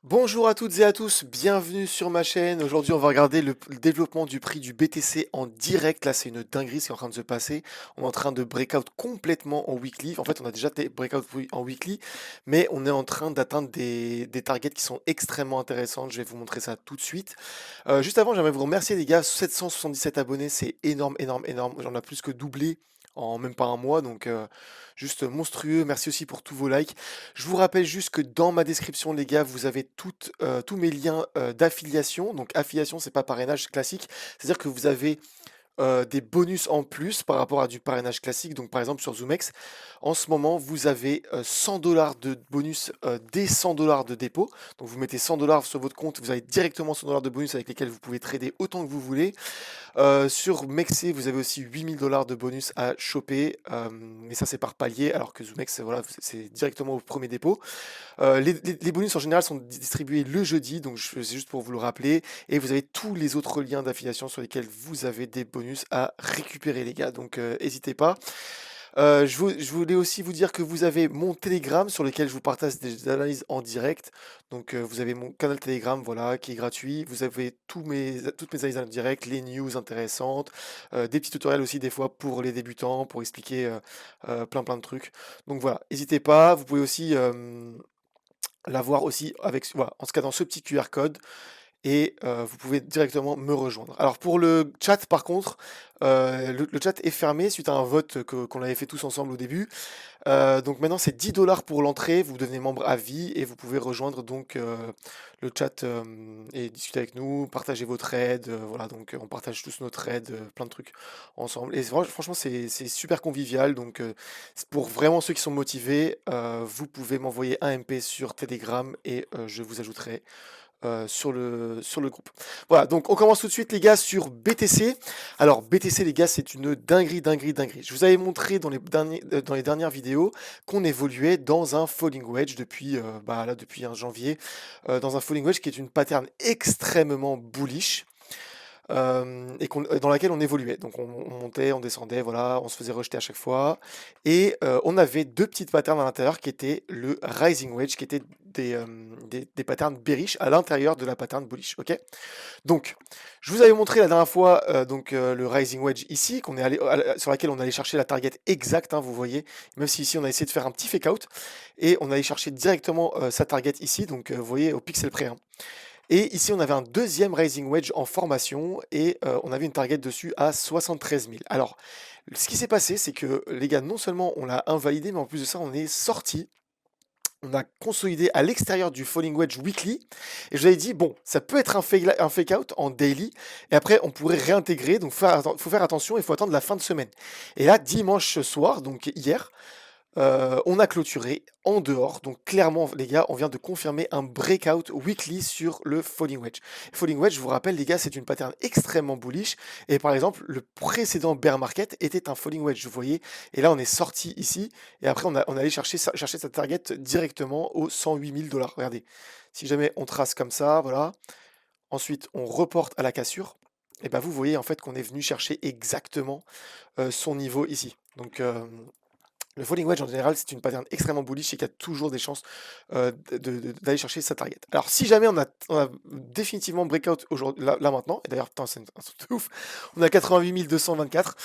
Bonjour à toutes et à tous, bienvenue sur ma chaîne. Aujourd'hui, on va regarder le développement du prix du BTC en direct. Là, c'est une dinguerie ce qui est en train de se passer. On est en train de breakout complètement en weekly. En fait, on a déjà des breakout en weekly, mais on est en train d'atteindre des targets qui sont extrêmement intéressantes. Je vais vous montrer ça tout de suite. Juste avant, j'aimerais vous remercier les gars. 777 abonnés, c'est énorme, énorme, énorme. J'en ai plus que doublé en même pas un mois, donc juste monstrueux. Merci aussi pour tous vos likes. Je vous rappelle juste que dans ma description, les gars, vous avez tous mes liens d'affiliation. Donc, affiliation, c'est pas parrainage classique. C'est-à-dire que vous avez des bonus en plus par rapport à du parrainage classique. Donc, par exemple, sur ZoomX, en ce moment, vous avez 100 dollars de bonus dès 100 dollars de dépôt. Donc, vous mettez 100 dollars sur votre compte, vous avez directement 100 dollars de bonus avec lesquels vous pouvez trader autant que vous voulez. Sur Mexi, vous avez aussi 8000 dollars de bonus à choper, mais ça, c'est par palier, alors que ZoomX, voilà, c'est directement au premier dépôt. Les bonus en général sont distribués le jeudi, donc c'est juste pour vous le rappeler. Et vous avez tous les autres liens d'affiliation sur lesquels vous avez des bonus à récupérer, les gars. Donc n'hésitez pas. Je voulais aussi vous dire que vous avez mon Telegram sur lequel je vous partage des analyses en direct. Donc vous avez mon canal Telegram, voilà, qui est gratuit. Vous avez toutes mes analyses en direct, les news intéressantes, des petits tutoriels aussi des fois pour les débutants, pour expliquer plein de trucs. Donc voilà, n'hésitez pas. Vous pouvez aussi l'avoir aussi avec, voilà, en ce cas dans ce petit QR code et vous pouvez directement me rejoindre. Alors pour le chat par contre, le chat est fermé suite à un vote qu'on avait fait tous ensemble au début. Donc maintenant c'est 10 dollars pour l'entrée, vous devenez membre à vie et vous pouvez rejoindre donc le chat et discuter avec nous, partager vos trades, voilà, donc on partage tous nos trades, plein de trucs ensemble. Et franchement c'est super convivial, donc c'est pour vraiment ceux qui sont motivés, vous pouvez m'envoyer un MP sur Telegram et je vous ajouterai sur le groupe. Voilà, donc on commence tout de suite les gars sur BTC. Alors BTC les gars, c'est une dinguerie, dinguerie, dinguerie. Je vous avais montré dans les dernières vidéos qu'on évoluait dans un falling wedge depuis, là, depuis 1 janvier, dans un falling wedge qui est une pattern extrêmement bullish. Dans laquelle on évoluait. Donc on montait, on descendait, voilà, on se faisait rejeter à chaque fois. Et on avait deux petites patterns à l'intérieur qui étaient le rising wedge, qui étaient des patterns bearish à l'intérieur de la pattern bullish. Ok. Donc je vous avais montré la dernière fois le rising wedge ici, sur laquelle on allait chercher la target exacte, hein, vous voyez. Même si ici on a essayé de faire un petit fake out et on allait chercher directement sa target ici, donc vous voyez au pixel près, hein. Et ici, on avait un deuxième Rising Wedge en formation et on avait une target dessus à 73 000. Alors, ce qui s'est passé, c'est que les gars, non seulement on l'a invalidé, mais en plus de ça, on est sorti. On a consolidé à l'extérieur du Falling Wedge Weekly. Et je vous avais dit, bon, ça peut être un fake out en daily. Et après, on pourrait réintégrer. Donc, il faut faire attention, il faut attendre la fin de semaine. Et là, dimanche soir, donc hier, on a clôturé en dehors, donc clairement les gars, on vient de confirmer un breakout weekly sur le Falling Wedge. Falling Wedge, je vous rappelle les gars, c'est une pattern extrêmement bullish, et par exemple, le précédent bear market était un Falling Wedge, vous voyez, et là on est sorti ici, et après on allait chercher sa target directement aux 108 000 dollars. Regardez, si jamais on trace comme ça, voilà, ensuite on reporte à la cassure, et ben vous voyez en fait qu'on est venu chercher exactement son niveau ici. Donc le falling wedge en général, c'est une pattern extrêmement bullish et qui a toujours des chances d'aller chercher sa target. Alors si jamais on a définitivement breakout aujourd'hui, là maintenant, et d'ailleurs putain c'est un truc de ouf, on a 88 224.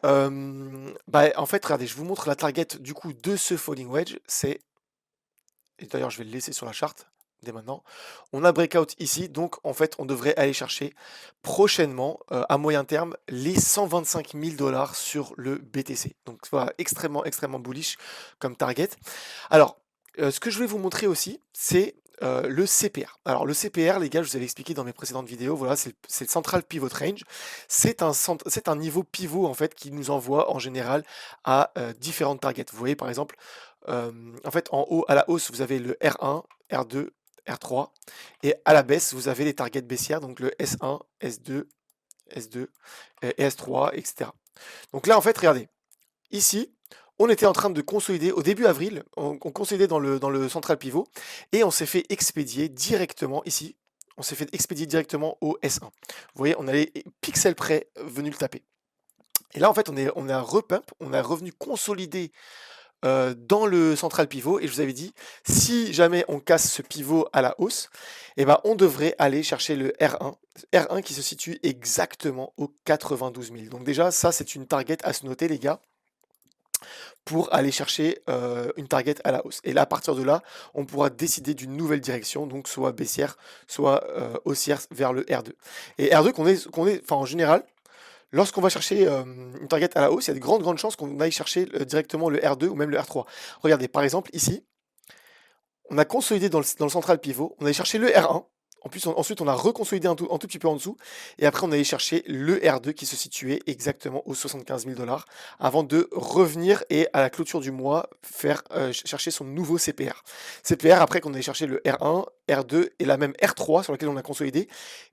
En fait regardez, je vous montre la target du coup de ce falling wedge, et d'ailleurs je vais le laisser sur la charte dès maintenant. On a breakout ici, donc en fait on devrait aller chercher prochainement, à moyen terme, les 125 000 dollars sur le BTC. Donc voilà, extrêmement, extrêmement bullish comme target. Alors, ce que je voulais vous montrer aussi, c'est le CPR. Alors le CPR, les gars, je vous avais expliqué dans mes précédentes vidéos, voilà, c'est le Central Pivot Range. C'est un niveau pivot en fait qui nous envoie en général à différentes targets. Vous voyez par exemple, en fait en haut, à la hausse, vous avez le R1, R2, R3, et à la baisse, vous avez les targets baissières, donc le S1, S2, S2 et S3, etc. Donc là, en fait, regardez, ici, on était en train de consolider au début avril, on consolidait dans le central pivot, et on s'est fait expédier directement ici, on s'est fait expédier directement au S1. Vous voyez, on allait pixel près venu le taper. Et là, en fait, on a repump, on a revenu consolider dans le central pivot et je vous avais dit, si jamais on casse ce pivot à la hausse, eh ben, on devrait aller chercher le R1. R1 qui se situe exactement aux 92 000. Donc déjà, ça, c'est une target à se noter, les gars, pour aller chercher une target à la hausse. Et là, à partir de là, on pourra décider d'une nouvelle direction, donc soit baissière, soit haussière vers le R2. Et R2 enfin en général, lorsqu'on va chercher une target à la hausse, il y a de grandes chances qu'on aille chercher directement le R2 ou même le R3. Regardez, par exemple, ici, on a consolidé dans le central pivot, on allait chercher le R1. Ensuite, on a reconsolidé un tout petit peu en dessous. Et après, on allait chercher le R2 qui se situait exactement aux 75 000 $ avant de revenir et à la clôture du mois faire chercher son nouveau CPR. CPR, après qu'on allait chercher le R1, R2 et la même R3 sur laquelle on a consolidé.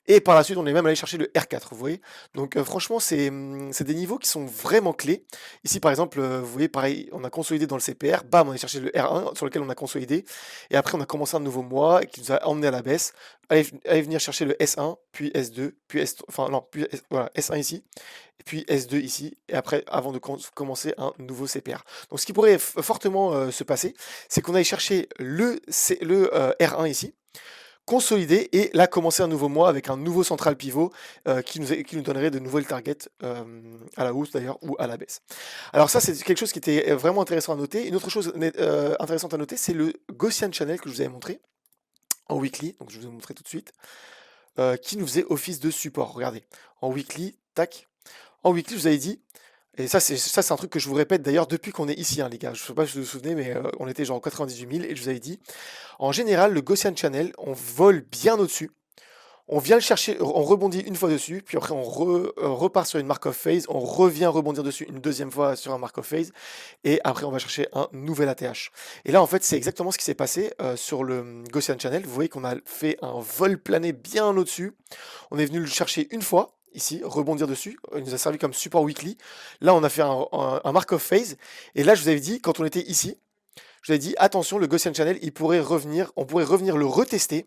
Et par la suite, on est même allé chercher le R4, vous voyez. Donc franchement, c'est des niveaux qui sont vraiment clés. Ici, par exemple, vous voyez, pareil, on a consolidé dans le CPR, bam, on a cherché le R1 sur lequel on a consolidé. Et après, on a commencé un nouveau mois qui nous a emmené à la baisse. Allez venir chercher le S1, puis S2, puis S3, enfin non, puis voilà, S1 ici, et puis S2 ici, et après, avant de commencer un nouveau CPR. Donc ce qui pourrait fortement se passer, c'est qu'on aille chercher le R1 ici, consolider et là commencer un nouveau mois avec un nouveau central pivot qui nous donnerait de nouvelles targets à la hausse d'ailleurs ou à la baisse. Alors ça c'est quelque chose qui était vraiment intéressant à noter. Une autre chose intéressante à noter, c'est le Gaussian Channel que je vous avais montré en weekly, donc je vais vous montrer tout de suite, qui nous faisait office de support. Regardez, en weekly, tac. En weekly, je vous avais dit, et ça c'est un truc que je vous répète d'ailleurs depuis qu'on est ici, hein, les gars. Je ne sais pas si vous vous souvenez, mais on était genre 98 000 et je vous avais dit, en général, le Gaussian Channel, on vole bien au-dessus. On vient le chercher, on rebondit une fois dessus, puis après on repart sur une mark of phase, on revient rebondir dessus une deuxième fois sur un mark of phase, et après on va chercher un nouvel ATH. Et là en fait c'est exactement ce qui s'est passé sur le Gaussian Channel. Vous voyez qu'on a fait un vol plané bien au-dessus. On est venu le chercher une fois, ici, rebondir dessus. Il nous a servi comme support weekly. Là on a fait un mark of phase, et là je vous avais dit, quand on était ici, je vous avais dit attention, le Gaussian Channel, on pourrait revenir le retester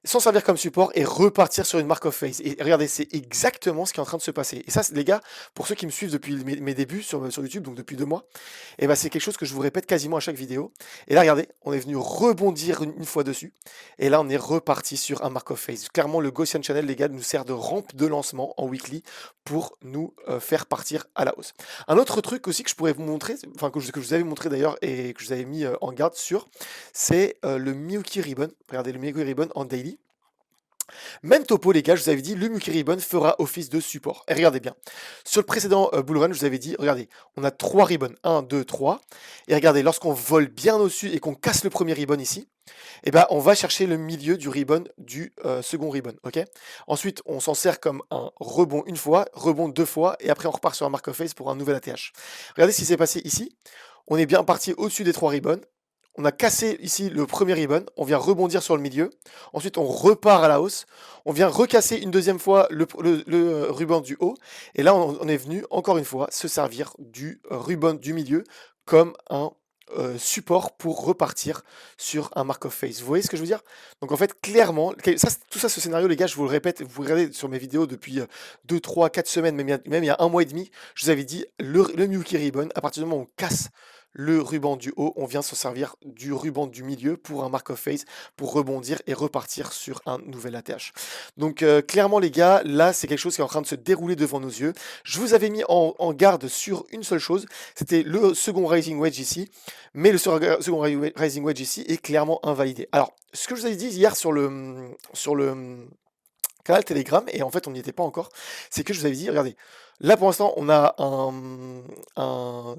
s'en servir comme support et repartir sur une mark of phase. Et regardez, c'est exactement ce qui est en train de se passer. Et ça, les gars, pour ceux qui me suivent depuis mes débuts sur YouTube, donc depuis 2 mois, et ben c'est quelque chose que je vous répète quasiment à chaque vidéo. Et là, regardez, on est venu rebondir une fois dessus. Et là, on est reparti sur un mark of phase. Clairement, le Gaussian Channel, les gars, nous sert de rampe de lancement en weekly pour nous faire partir à la hausse. Un autre truc aussi que je pourrais vous montrer, enfin que je vous avais montré d'ailleurs et que je vous avais mis en garde sur, c'est le Miyuki Ribbon. Regardez, le Miyuki Ribbon en daily. Même topo, les gars, je vous avais dit, le Miyuki Ribbon fera office de support. Et regardez bien. Sur le précédent bull run, je vous avais dit, regardez, on a 3 ribbons. 1, 2, 3. Et regardez, lorsqu'on vole bien au-dessus et qu'on casse le premier ribbon ici, eh ben, on va chercher le milieu du ribbon du second ribbon. Ok. Ensuite, on s'en sert comme un rebond une fois, rebond 2 fois, et après on repart sur un mark of phase pour un nouvel ATH. Regardez ce qui s'est passé ici. On est bien parti au-dessus des 3 ribbons. On a cassé ici le premier ribbon, on vient rebondir sur le milieu, ensuite on repart à la hausse, on vient recasser une deuxième fois le ruban du haut, et là on est venu encore une fois se servir du ruban du milieu comme un support pour repartir sur un mark of phase. Vous voyez ce que je veux dire? Donc en fait clairement, tout ça ce scénario les gars, je vous le répète, vous regardez sur mes vidéos depuis 2, 3, 4 semaines, même il y a 1 mois et demi, je vous avais dit le Miyuki Ribbon, à partir du moment où on casse le ruban du haut, on vient se servir du ruban du milieu pour un mark of phase, pour rebondir et repartir sur un nouvel ATH. Donc clairement les gars, là c'est quelque chose qui est en train de se dérouler devant nos yeux. Je vous avais mis en garde sur une seule chose, c'était le second rising wedge ici, mais le second rising wedge ici est clairement invalidé. Alors, ce que je vous avais dit hier sur le canal Telegram, et en fait on n'y était pas encore, c'est que je vous avais dit, regardez, là pour l'instant on a un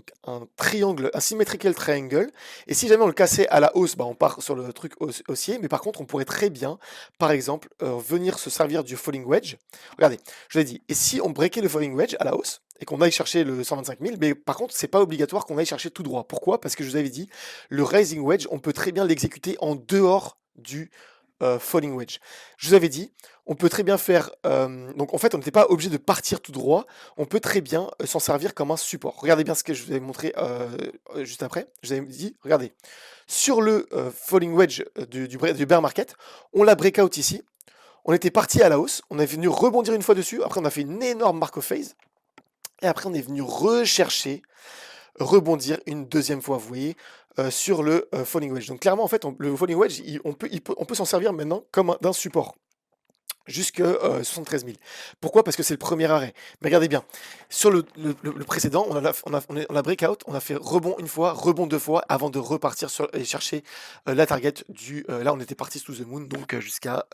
triangle, un symmetrical triangle, et si jamais on le cassait à la hausse, bah, on part sur le truc haussier, mais par contre on pourrait très bien, par exemple, venir se servir du falling wedge. Regardez, je vous ai dit, et si on breakait le falling wedge à la hausse, et qu'on aille chercher le 125 000, mais par contre c'est pas obligatoire qu'on aille chercher tout droit. Pourquoi? Parce que je vous avais dit, le rising wedge, on peut très bien l'exécuter en dehors du falling wedge. Je vous avais dit, on peut très bien faire... donc en fait, on n'était pas obligé de partir tout droit, on peut très bien s'en servir comme un support. Regardez bien ce que je vous avais montré juste après. Je vous avais dit, regardez, sur le falling wedge du bear market, on l'a breakout ici, on était parti à la hausse, on est venu rebondir une fois dessus, après on a fait une énorme mark of phase, et après on est venu rechercher rebondir une deuxième fois, vous voyez, sur le falling wedge. Donc clairement, en fait, le falling wedge, on peut s'en servir maintenant comme d'un support jusque 73 000. Pourquoi? Parce que c'est le premier arrêt. Mais regardez bien, sur le précédent, on a breakout, on a fait rebond une fois, rebond deux fois, avant de repartir et chercher la target là, on était parti sous the moon, donc jusqu'à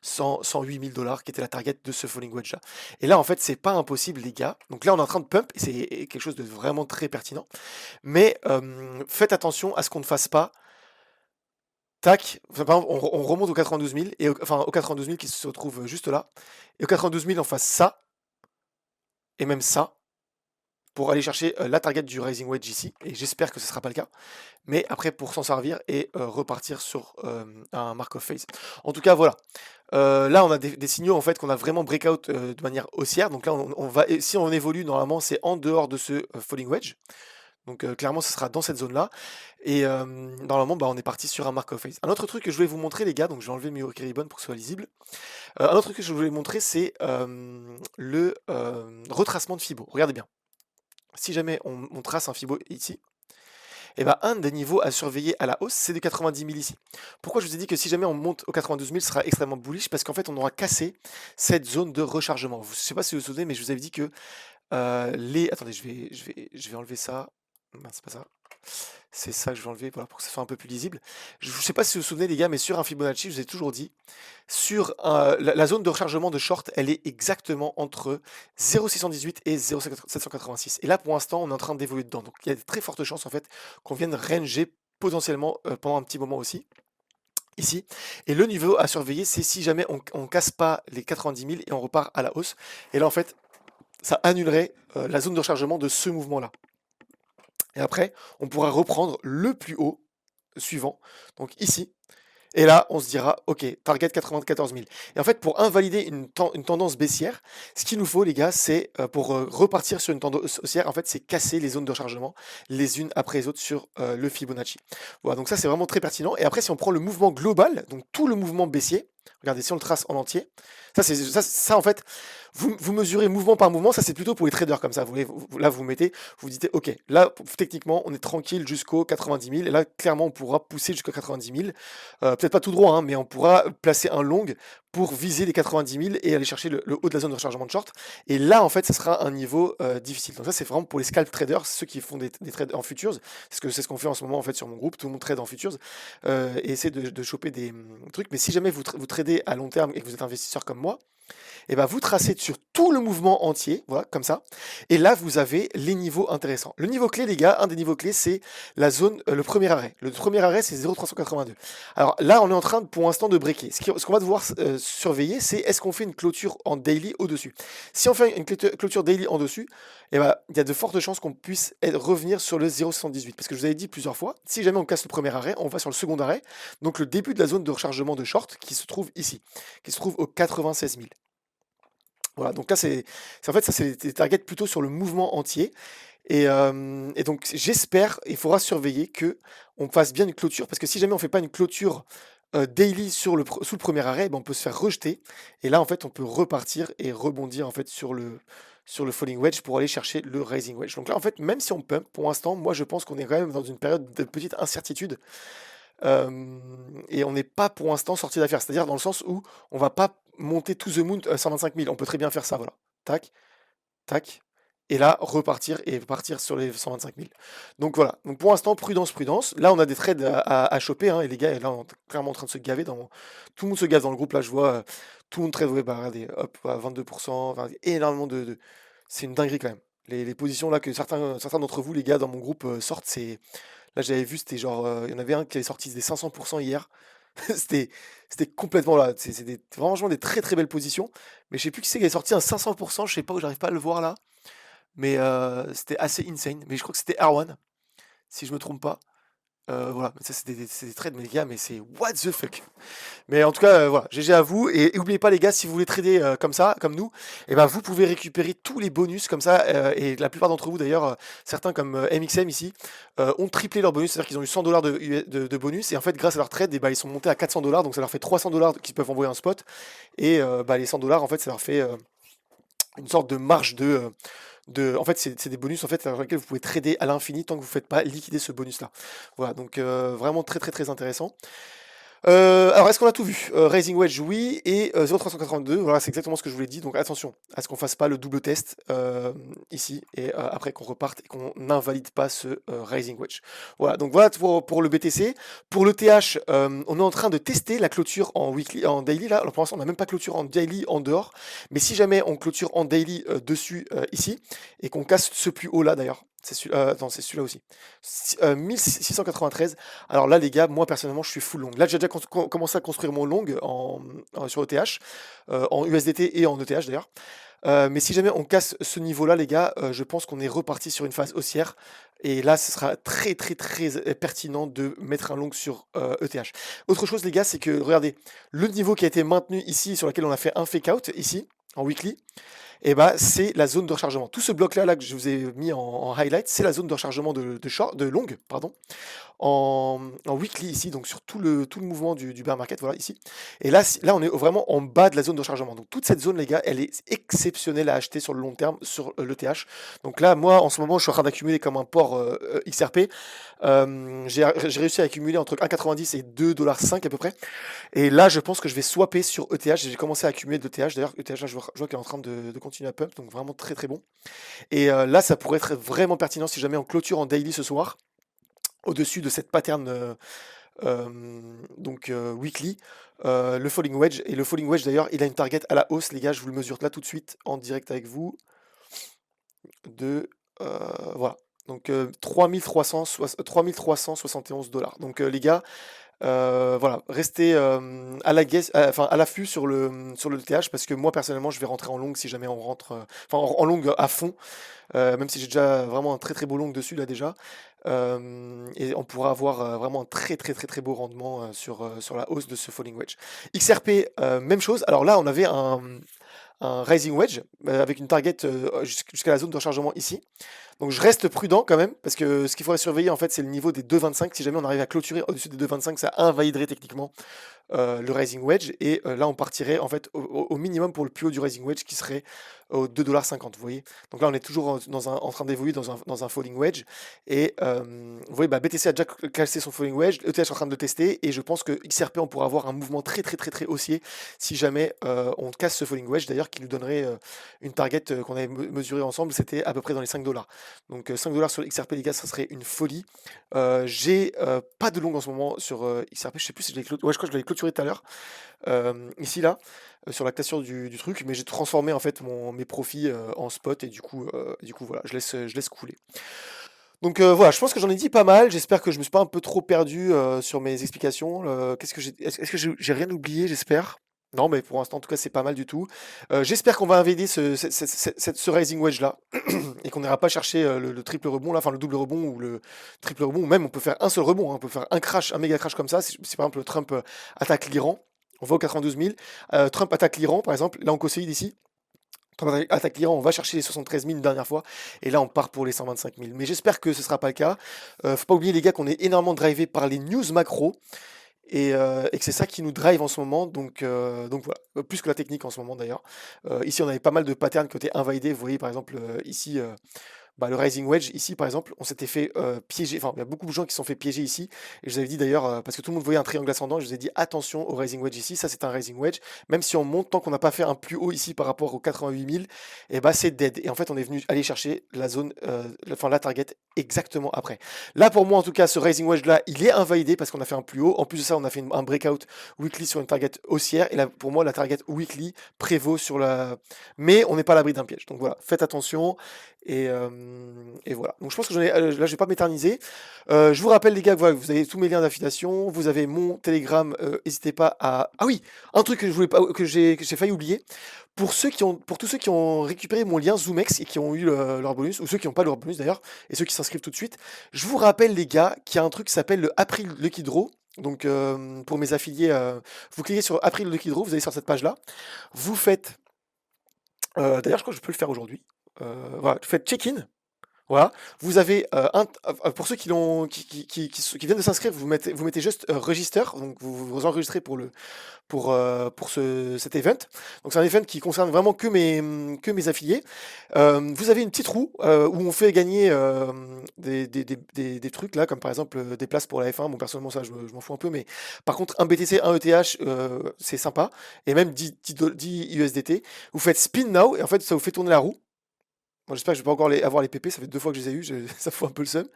108 000 dollars, qui était la target de ce falling wedge là. Et là, en fait, c'est pas impossible, les gars. Donc là, on est en train de pump, et c'est quelque chose de vraiment très pertinent. Mais faites attention à ce qu'on ne fasse pas. Tac, enfin, par exemple, on remonte aux 92 000, enfin aux 92 000 qui se retrouvent juste là. Et aux 92 000, on fasse ça, et même ça, pour aller chercher la target du Rising Wedge ici. Et j'espère que ce ne sera pas le cas. Mais après, pour s'en servir et repartir sur un mark of phase. En tout cas, voilà. Là, on a des signaux en fait qu'on a vraiment breakout de manière haussière. Donc là, si on évolue, normalement, c'est en dehors de ce falling wedge. Donc clairement, ce sera dans cette zone-là. Et normalement, on est parti sur un mark of phase. Un autre truc que je voulais vous montrer, les gars, donc je vais enlever le Miroki Ribbon pour que ce soit lisible. Un autre truc que je voulais vous montrer, c'est le retracement de Fibo. Regardez bien. Si jamais on trace un Fibo ici, et un des niveaux à surveiller à la hausse, c'est de 90 000 ici. Pourquoi je vous ai dit que si jamais on monte au 92 000, ce sera extrêmement bullish? Parce qu'en fait, on aura cassé cette zone de rechargement. Je ne sais pas si vous vous souvenez, mais je vous avais dit que Attendez, je vais enlever ça. Mince, c'est pas ça. C'est ça que je vais enlever, voilà, pour que ça soit un peu plus lisible. Je ne sais pas si vous vous souvenez, les gars, mais sur un Fibonacci, je vous ai toujours dit, sur la zone de rechargement de short, elle est exactement entre 0,618 et 0,786. Et là, pour l'instant, on est en train d'évoluer dedans. Donc, il y a de très fortes chances, en fait, qu'on vienne ranger potentiellement pendant un petit moment aussi. Ici. Et le niveau à surveiller, c'est si jamais on casse pas les 90 000 et on repart à la hausse. Et là, en fait, ça annulerait la zone de rechargement de ce mouvement-là. Et après, on pourra reprendre le plus haut suivant, donc ici. Et là, on se dira, ok, target 94 000. Et en fait, pour invalider une tendance baissière, ce qu'il nous faut, les gars, c'est pour repartir sur une tendance haussière, en fait, c'est casser les zones de rechargement les unes après les autres sur le Fibonacci. Voilà, donc ça, c'est vraiment très pertinent. Et après, si on prend le mouvement global, donc tout le mouvement baissier, regardez, si on le trace en entier, ça en fait, vous mesurez mouvement par mouvement, ça c'est plutôt pour les traders comme ça. Là, vous mettez, vous dites, ok, là, techniquement, on est tranquille jusqu'au 90 000. Et là, clairement, on pourra pousser jusqu'au 90 000. Peut-être pas tout droit, hein, mais on pourra placer un long pour viser les 90 000 et aller chercher le haut de la zone de rechargement de short. Et là, en fait, ce sera un niveau difficile. Donc ça, c'est vraiment pour les scalp traders, ceux qui font des trades en futures. C'est ce qu'on fait en ce moment en fait sur mon groupe. Tout le monde trade en futures et essaie de choper des trucs. Mais si jamais vous tradez à long terme et que vous êtes investisseur comme moi, et vous tracez sur tout le mouvement entier, voilà, comme ça. Et là, vous avez les niveaux intéressants. Le niveau clé, les gars, un des niveaux clés, c'est la zone, le premier arrêt. Le premier arrêt, c'est 0,382. Alors là, on est en train, pour l'instant, de breaker. Ce qu'on va devoir surveiller, c'est est-ce qu'on fait une clôture en daily au-dessus. Si on fait une clôture daily en dessus, il y a de fortes chances qu'on puisse revenir sur le 0,78. Parce que je vous avais dit plusieurs fois, si jamais on casse le premier arrêt, on va sur le second arrêt. Donc le début de la zone de rechargement de short qui se trouve ici, qui se trouve au 96 000. Voilà, donc là, en fait, ça, c'est des targets plutôt sur le mouvement entier. Et donc, j'espère, il faudra surveiller que on fasse bien une clôture, parce que si jamais on fait pas une clôture daily sous le premier arrêt, on peut se faire rejeter. Et là, en fait, on peut repartir et rebondir en fait sur le falling wedge pour aller chercher le rising wedge. Donc là, en fait, même si on pump, pour l'instant, moi, je pense qu'on est quand même dans une période de petite incertitude. Et on n'est pas pour l'instant sorti d'affaire. C'est-à-dire dans le sens où on va pas monter to the moon 125 000. On peut très bien faire ça, voilà. Tac, tac. Et là, repartir et partir sur les 125 000. Donc voilà. Donc pour l'instant, prudence, prudence. Là, on a des trades à choper. Hein, et les gars, là, on est clairement en train de se gaver. Tout le monde se gave dans le groupe. Là, je vois tout le monde trade. Ouais, regardez, hop, 22%. Énormément de... C'est une dinguerie quand même. Les positions là que certains d'entre vous, les gars, dans mon groupe sortent, c'est... Là, j'avais vu, c'était genre, il y en avait un qui avait sorti des 500% hier. C'était complètement là. C'est franchement des très très belles positions. Mais je sais plus qui c'est qui avait sorti un 500%. Je sais pas où, j'arrive pas à le voir là. Mais c'était assez insane. Mais je crois que c'était Erwan, si je me trompe pas. Voilà, ça c'est des trades, mais les gars, mais c'est what the fuck. Mais en tout cas, voilà, GG à vous. Et n'oubliez pas, les gars, si vous voulez trader comme ça, comme nous, vous pouvez récupérer tous les bonus comme ça. Et la plupart d'entre vous, d'ailleurs, certains comme MXM ici, ont triplé leur bonus. C'est-à-dire qu'ils ont eu 100 $ de bonus. Et en fait, grâce à leur trade, ils sont montés à 400 $. Donc ça leur fait 300 $ qu'ils peuvent envoyer en spot. Et les 100 $, en fait, ça leur fait une sorte de marge En fait, c'est des bonus en fait, dans lesquels vous pouvez trader à l'infini tant que vous ne faites pas liquider ce bonus-là. Voilà, donc vraiment très très très intéressant. Alors, est-ce qu'on a tout vu? Raising Wedge, oui, et 0,382, voilà, c'est exactement ce que je vous l'ai dit. Donc attention à ce qu'on fasse pas le double test ici, et après qu'on reparte et qu'on n'invalide pas ce Raising Wedge. Voilà, donc voilà pour le BTC. Pour le TH, on est en train de tester la clôture en weekly, en daily là. Alors pour l'instant, on n'a même pas clôture en daily en dehors, mais si jamais on clôture en daily dessus ici et qu'on casse ce plus haut là d'ailleurs. C'est celui-là, attends, c'est celui-là aussi. 1693. Alors là, les gars, moi personnellement, je suis full long. Là, j'ai déjà commencé à construire mon long sur ETH, en USDT et en ETH d'ailleurs. Mais si jamais on casse ce niveau-là, les gars, je pense qu'on est reparti sur une phase haussière. Et là, ce sera très très très pertinent de mettre un long sur ETH. Autre chose, les gars, c'est que regardez, le niveau qui a été maintenu ici, sur lequel on a fait un fake out ici, en weekly, et bah, c'est la zone de rechargement. Tout ce bloc-là là, que je vous ai mis en highlight, c'est la zone de rechargement de long, pardon, en weekly ici, donc sur tout le mouvement du bear market, voilà, ici. Et là, là, on est vraiment en bas de la zone de rechargement. Donc toute cette zone, les gars, elle est exceptionnelle à acheter sur le long terme sur l'ETH. Donc là, moi, en ce moment, je suis en train d'accumuler comme un port XRP. J'ai réussi à accumuler entre 1,90 et 2,5 $ à peu près. Et là, je pense que je vais swapper sur ETH. J'ai commencé à accumuler de ETH. D'ailleurs, ETH, là, je vois qu'il est en train de continuer à pump. Donc vraiment très très bon. Et là, ça pourrait être vraiment pertinent si jamais on clôture en daily ce soir, au-dessus de cette pattern weekly, le falling wedge. Et le falling wedge, d'ailleurs, il a une target à la hausse, les gars. Je vous le mesure là tout de suite en direct avec vous. Voilà. Donc 3371 $. Donc les gars, voilà, restez à l'affût sur le TH, parce que moi personnellement je vais rentrer en long si jamais on rentre, en long à fond, même si j'ai déjà vraiment un très très beau long dessus là déjà. Et on pourra avoir vraiment un très très très très beau rendement sur la hausse de ce falling wedge. XRP, même chose. Alors là, on avait un rising wedge avec une target jusqu'à la zone de rechargement ici. Donc je reste prudent quand même, parce que ce qu'il faudrait surveiller en fait, c'est le niveau des 2,25. Si jamais on arrive à clôturer au-dessus des 2,25, ça invaliderait techniquement le rising wedge, et là on partirait en fait au minimum pour le plus haut du rising wedge, qui serait au 2,50 $, vous voyez. Donc là on est toujours en train d'évoluer dans un falling wedge, et vous voyez, bah, BTC a déjà cassé son falling wedge, ETH est en train de le tester, et je pense que XRP, on pourra avoir un mouvement très très très très haussier si jamais on casse ce falling wedge, d'ailleurs, qui nous donnerait une target qu'on avait mesurée ensemble, c'était à peu près dans les 5 $. Donc 5 $ sur XRP, les gars, ça serait une folie. J'ai pas de long en ce moment sur XRP, je sais plus si je l'ai clôturé. Ouais, je crois que je l'avais clôturé tout à l'heure. Ici, là, sur la cassure du truc, mais j'ai transformé en fait mes profits en spot, et du coup, voilà, je laisse couler. Donc voilà, je pense que j'en ai dit pas mal. J'espère que je me suis pas un peu trop perdu sur mes explications. Est-ce que j'ai rien oublié, j'espère? Non, mais pour l'instant, en tout cas, c'est pas mal du tout. J'espère qu'on va invalider ce Rising Wedge là, et qu'on n'ira pas chercher le triple rebond là, enfin le double rebond ou le triple rebond, ou même on peut faire un seul rebond, hein. On peut faire un crash, un méga crash comme ça. Si par exemple Trump attaque l'Iran, on va au 92 000. Trump attaque l'Iran, par exemple, là on conseille d'ici. Trump attaque l'Iran, on va chercher les 73 000 une dernière fois, et là on part pour les 125 000. Mais j'espère que ce sera pas le cas. Faut pas oublier, les gars, qu'on est énormément drivé par les news macro. Et que c'est ça qui nous drive en ce moment, donc voilà, plus que la technique en ce moment d'ailleurs. Ici on avait pas mal de patterns qui ont été invalidés, vous voyez par exemple ici, bah, le rising wedge ici par exemple, on s'était fait piéger, enfin il y a beaucoup de gens qui se sont fait piéger ici, et je vous avais dit d'ailleurs, parce que tout le monde voyait un triangle ascendant, je vous ai dit attention au rising wedge ici, ça c'est un rising wedge, même si on monte, tant qu'on n'a pas fait un plus haut ici par rapport aux 88 000, et bah c'est dead, et en fait on est venu aller chercher la zone, la target exactement après. Là pour moi en tout cas, ce rising wedge là, il est invalidé parce qu'on a fait un plus haut, en plus de ça on a fait un breakout weekly sur une target haussière, et là pour moi la target weekly prévaut sur la... Mais on n'est pas à l'abri d'un piège, donc voilà, faites attention. Et voilà. Donc je pense que là, je vais pas m'éterniser. Je vous rappelle, les gars, que voilà, vous avez tous mes liens d'affiliation. Vous avez mon Telegram. N'hésitez pas à. Ah oui, un truc que je voulais pas, que j'ai failli oublier. Pour tous ceux qui ont récupéré mon lien ZoomX et qui ont eu leur bonus, ou ceux qui n'ont pas leur bonus d'ailleurs, et ceux qui s'inscrivent tout de suite, je vous rappelle, les gars, qu'il y a un truc qui s'appelle le April Lucky Draw. Donc pour mes affiliés, vous cliquez sur April Lucky Draw, vous allez sur cette page-là. Vous faites. D'ailleurs, je crois que je peux le faire aujourd'hui. Voilà, vous faites check-in. Voilà. Vous avez pour ceux qui, l'ont, qui viennent de s'inscrire, vous mettez juste register, donc vous enregistrez pour cet event. Donc c'est un event qui concerne vraiment que mes affiliés. Vous avez une petite roue où on fait gagner des trucs là, comme par exemple des places pour la F1. Bon, personnellement, ça, je m'en fous un peu, mais par contre, un BTC, un ETH, c'est sympa. Et même 10 USDT. Vous faites spin now, et en fait, ça vous fait tourner la roue. Moi, j'espère que je vais pas encore avoir les PP, ça fait 2 fois que je les ai eu, ça fout un peu le seum.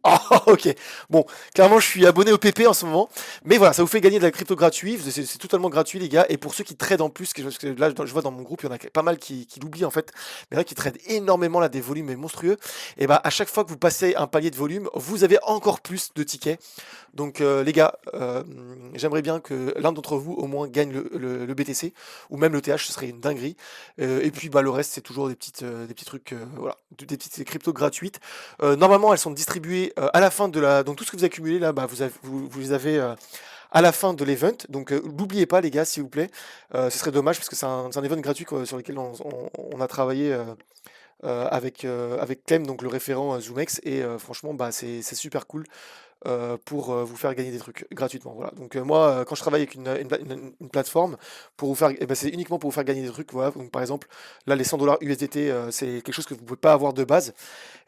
Ah, ok. Bon, clairement, je suis abonné au PP en ce moment. Mais voilà, ça vous fait gagner de la crypto gratuit. C'est totalement gratuit, les gars. Et pour ceux qui tradent en plus, parce que là, je vois dans mon groupe, il y en a pas mal qui l'oublient en fait. Mais là, qui tradent énormément, là, des volumes monstrueux. Et bah, à chaque fois que vous passez un palier de volume, vous avez encore plus de tickets. Donc, les gars, j'aimerais bien que l'un d'entre vous, au moins, gagne le BTC. Ou même le TH, ce serait une dinguerie. Et puis, bah, le reste, c'est toujours des petits trucs, voilà, des petites cryptos gratuites. Normalement, elles sont distribuées à la fin de la. Donc tout ce que vous accumulez là, bah, vous les avez à la fin de l'event. Donc n'oubliez pas les gars, s'il vous plaît. Ce serait dommage parce que c'est un event gratuit quoi, sur lequel on a travaillé avec Clem, donc le référent ZoomX. Et franchement, bah, c'est super cool pour vous faire gagner des trucs gratuitement. Voilà. Donc moi, quand je travaille avec une plateforme, pour vous faire, eh ben, c'est uniquement pour vous faire gagner des trucs. Voilà. Donc par exemple, là, les 100 dollars USDT, c'est quelque chose que vous ne pouvez pas avoir de base.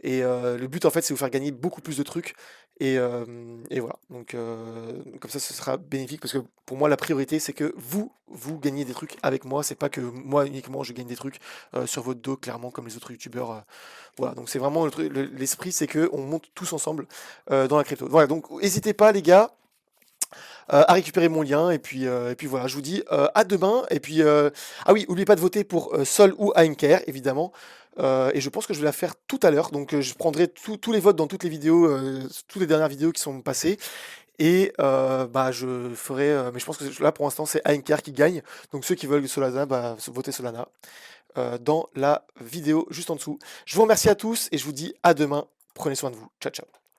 Et le but, en fait, c'est vous faire gagner beaucoup plus de trucs. Et voilà. Donc comme ça, ce sera bénéfique parce que pour moi, la priorité, c'est que vous gagnez des trucs avec moi. C'est pas que moi uniquement, je gagne des trucs sur votre dos, clairement, comme les autres youtubeurs. Voilà. Donc c'est vraiment l'esprit, c'est que on monte tous ensemble dans la crypto. Voilà. Donc n'hésitez pas, les gars, à récupérer mon lien. Et puis voilà, je vous dis à demain. Et puis, ah oui, n'oubliez pas de voter pour Sol ou AMKR, évidemment. Et je pense que je vais la faire tout à l'heure. Donc, je prendrai tous les votes dans toutes les vidéos, toutes les dernières vidéos qui sont passées. Et bah, je ferai. Mais je pense que là, pour l'instant, c'est AMKR qui gagne. Donc, ceux qui veulent Solana, bah, votez Solana dans la vidéo juste en dessous. Je vous remercie à tous et je vous dis à demain. Prenez soin de vous. Ciao, ciao.